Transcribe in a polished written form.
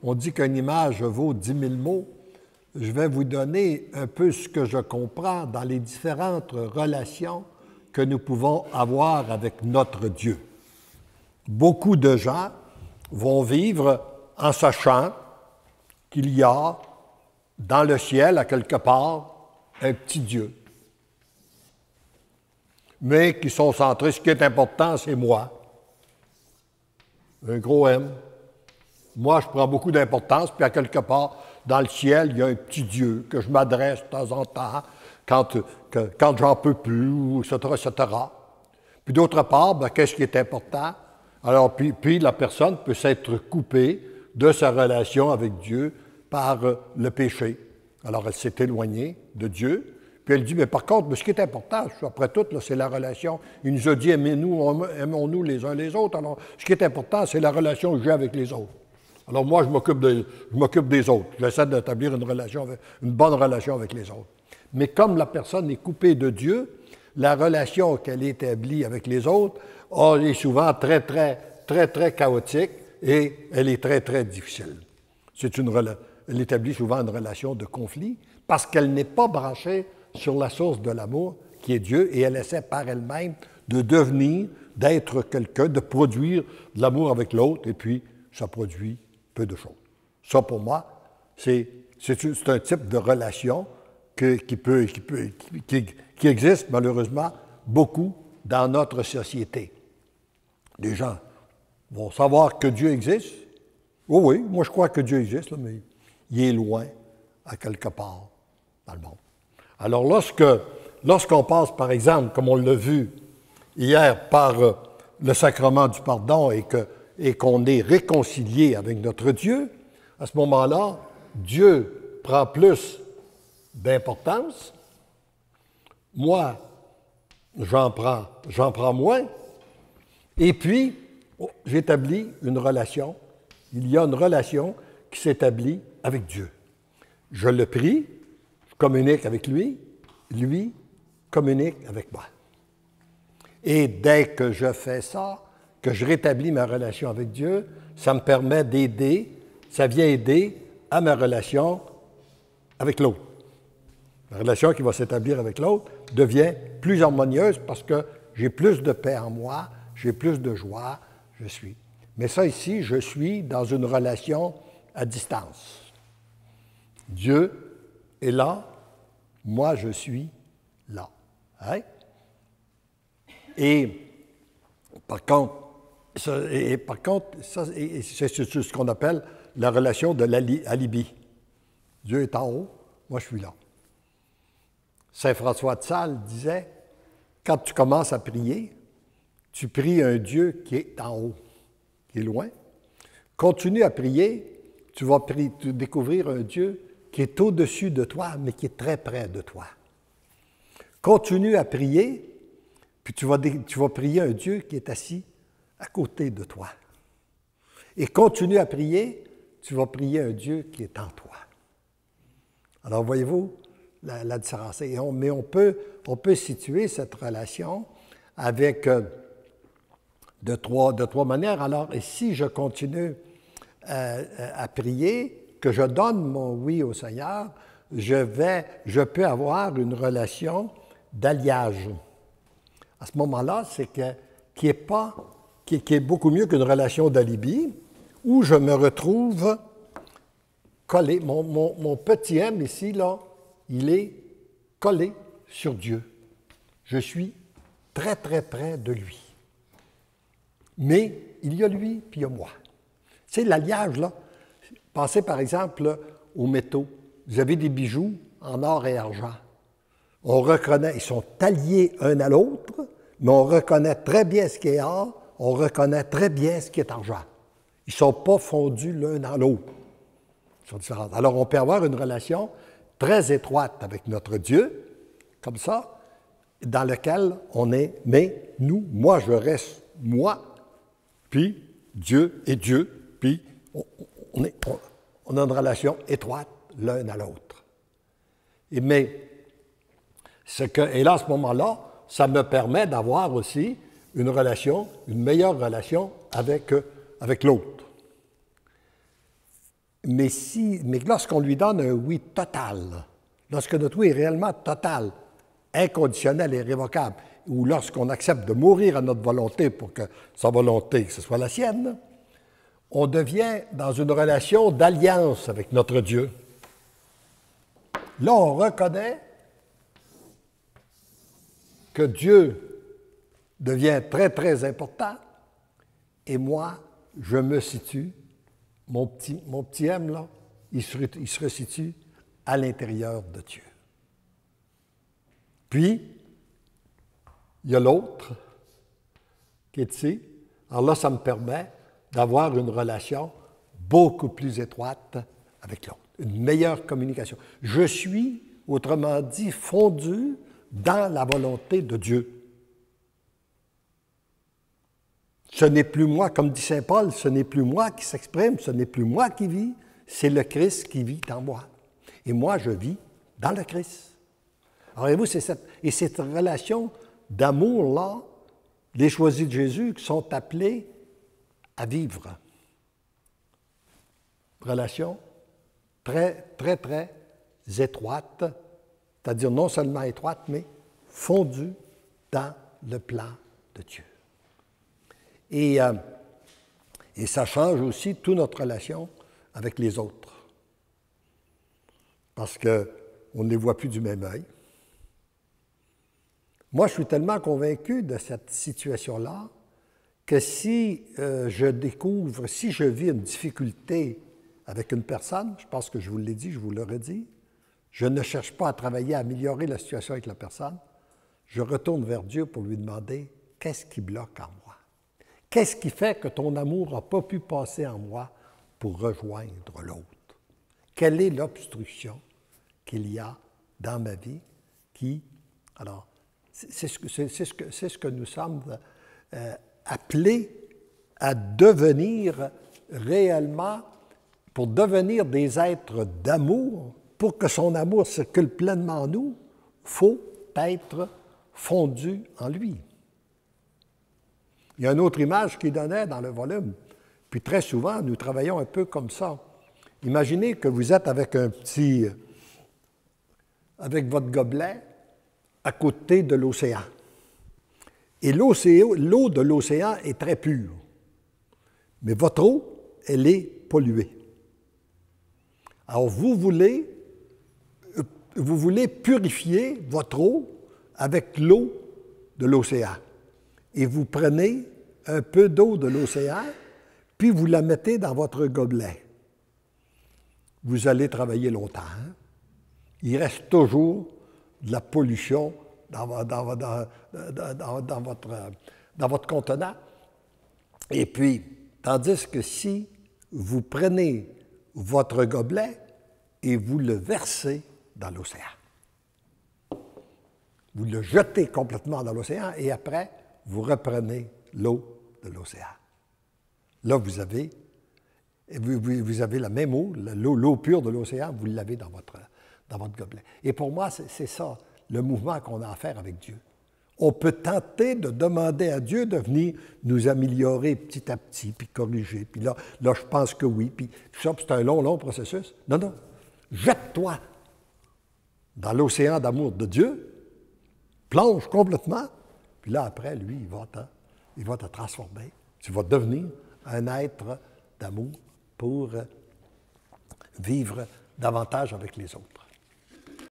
on dit qu'une image vaut 10 000 mots. Je vais vous donner un peu ce que je comprends dans les différentes relations que nous pouvons avoir avec notre Dieu. Beaucoup de gens vont vivre en sachant qu'il y a dans le ciel, à quelque part, un petit Dieu. Mais qui sont centrés, ce qui est important, c'est moi. Un gros M. Moi, je prends beaucoup d'importance, puis à quelque part, dans le ciel, il y a un petit Dieu que je m'adresse de temps en temps, quand j'en peux plus, etc., etc. Puis d'autre part, ben, qu'est-ce qui est important? Alors, puis la personne peut s'être coupée de sa relation avec Dieu par le péché. Alors, elle s'est éloignée de Dieu. Puis elle dit, mais par contre, ce qui est important, après tout, là, c'est la relation. Il nous a dit, aimons-nous les uns les autres. Alors, ce qui est important, c'est la relation que j'ai avec les autres. Alors moi, je m'occupe des autres. J'essaie d'établir une bonne relation avec les autres. Mais comme la personne est coupée de Dieu, la relation qu'elle établit avec les autres est souvent très, très, très, très chaotique et elle est très, très difficile. Elle établit souvent une relation de conflit parce qu'elle n'est pas branchée sur la source de l'amour qui est Dieu et elle essaie par elle-même de devenir, d'être quelqu'un, de produire de l'amour avec l'autre et puis ça produit peu de choses. Ça, pour moi, c'est un type de relation qui existe malheureusement beaucoup dans notre société. Les gens vont savoir que Dieu existe. Oh oui, moi je crois que Dieu existe, là, mais il est loin, à quelque part, dans le monde. Alors lorsqu'on passe, par exemple, comme on l'a vu hier, par le sacrement du pardon et qu'on est réconcilié avec notre Dieu, à ce moment-là, Dieu prend plus d'importance. Moi, j'en prends moins. Et puis, j'établis une relation. Il y a une relation qui s'établit avec Dieu. Je le prie, je communique avec lui communique avec moi. Et dès que je fais ça, que je rétablis ma relation avec Dieu, ça me permet ça vient aider à ma relation avec l'autre. La relation qui va s'établir avec l'autre devient plus harmonieuse parce que j'ai plus de paix en moi, j'ai plus de joie, je suis. Mais ça ici, je suis dans une relation à distance. Dieu est là, moi je suis là. Hein? Et par contre, c'est ce qu'on appelle la relation de l'alibi. Dieu est en haut, moi je suis là. Saint François de Sales disait, quand tu commences à prier, tu pries un Dieu qui est en haut, qui est loin. Continue à prier, tu vas découvrir un Dieu qui est au-dessus de toi, mais qui est très près de toi. Continue à prier, puis tu vas prier un Dieu qui est assis à côté de toi. Et continue à prier, tu vas prier un Dieu qui est en toi. Alors, voyez-vous la différence. Mais on peut situer cette relation avec de trois manières. Alors, si je continue à prier, que je donne mon oui au Seigneur, je peux avoir une relation d'alliage. À ce moment-là, qui est beaucoup mieux qu'une relation d'alibi, où je me retrouve collé. Mon petit M ici, là, il est collé sur Dieu. Je suis très, très près de lui. Mais il y a lui, puis il y a moi. C'est l'alliage, là. Pensez, par exemple, aux métaux. Vous avez des bijoux en or et argent. On reconnaît, ils sont alliés un à l'autre, mais on reconnaît très bien ce qui est or, on reconnaît très bien ce qui est argent. Ils ne sont pas fondus l'un dans l'autre. Ils sont différents. Alors, on peut avoir une relation très étroite avec notre Dieu, comme ça, dans lequel on est, mais nous, moi, je reste moi, puis Dieu est Dieu, puis on a une relation étroite l'un à l'autre. Et là, à ce moment-là, ça me permet d'avoir aussi une meilleure relation avec l'autre. mais lorsqu'on lui donne un oui total, lorsque notre oui est réellement total, inconditionnel et irrévocable, ou lorsqu'on accepte de mourir à notre volonté pour que sa volonté, que ce soit la sienne, on devient dans une relation d'alliance avec notre Dieu. Là, on reconnaît que Dieu devient très, très important et moi, je me situe, mon petit M, là, il se resitue à l'intérieur de Dieu. Puis, il y a l'autre qui est ici. Alors là, ça me permet d'avoir une relation beaucoup plus étroite avec l'autre, une meilleure communication. Je suis, autrement dit, fondu dans la volonté de Dieu. Ce n'est plus moi, comme dit saint Paul, ce n'est plus moi qui s'exprime, ce n'est plus moi qui vis, c'est le Christ qui vit en moi. Et moi, je vis dans le Christ. Alors, voyez-vous, c'est cette relation d'amour-là, les choisis de Jésus, qui sont appelés à vivre. Relation très, très, très étroite, c'est-à-dire non seulement étroite, mais fondue dans le plan de Dieu. Et ça change aussi toute notre relation avec les autres. Parce qu'on ne les voit plus du même œil. Moi, je suis tellement convaincu de cette situation-là que si si je vis une difficulté avec une personne, je pense que je vous l'ai dit, je vous le redis, je ne cherche pas à travailler à améliorer la situation avec la personne, je retourne vers Dieu pour lui demander qu'est-ce qui bloque en moi? Qu'est-ce qui fait que ton amour n'a pas pu passer en moi pour rejoindre l'autre? Quelle est l'obstruction qu'il y a dans ma vie qui... Alors, c'est ce que nous sommes appelés à devenir réellement, pour devenir des êtres d'amour, pour que son amour circule pleinement en nous, il faut être fondu en lui. Il y a une autre image qui donnait dans le volume, puis très souvent, nous travaillons un peu comme ça. Imaginez que vous êtes avec avec votre gobelet à côté de l'océan. Et l'eau de l'océan est très pure. Mais votre eau, elle est polluée. Alors, vous voulez purifier votre eau avec l'eau de l'océan. Et vous prenez un peu d'eau de l'océan, puis vous la mettez dans votre gobelet. Vous allez travailler longtemps. Hein? Il reste toujours de la pollution dans votre contenant. Et puis, tandis que si vous prenez votre gobelet et vous le versez dans l'océan, vous le jetez complètement dans l'océan et après, vous reprenez l'eau de l'océan. Là, vous avez la même eau, l'eau pure de l'océan, vous l'avez dans votre gobelet. Et pour moi, c'est ça, le mouvement qu'on a à faire avec Dieu. On peut tenter de demander à Dieu de venir nous améliorer petit à petit, puis corriger, puis là je pense que oui, puis tout ça, puis c'est un long processus. Non, non, jette-toi dans l'océan d'amour de Dieu, plonge complètement, puis là, après, lui, il va te transformer. Tu vas devenir un être d'amour pour vivre davantage avec les autres.